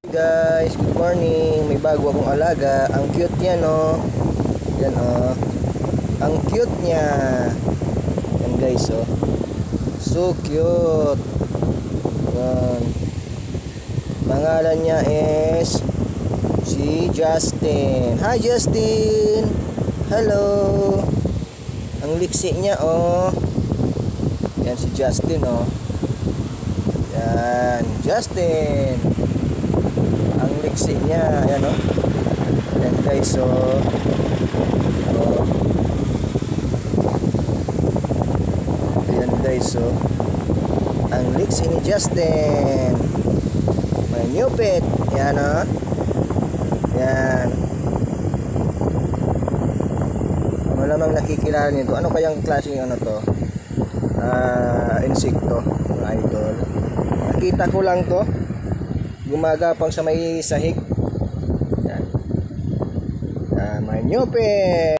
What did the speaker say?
Guys, good morning. May bago akong alaga. Ang cute niya, no? Yan, oh. Ang cute niya. Yan, guys, oh. So cute. Yan. Pangalan niya is si Justin. Hi, Justin. Hello. Ang liksi niya, oh. Yan si Justin, oh. Yan, Justin. Ang liksi niya, ayan, oh. Ayan, guys, so ayan, guys, so ang liksi ni Justin. May new pet. Ayan, oh. Ayan. Malamang nakikilala nito. Ano kayang klaseng ano to? Insekto, mga idol. Nakita ko lang to. Gumagapang sa may sahig. Yan. May new pet.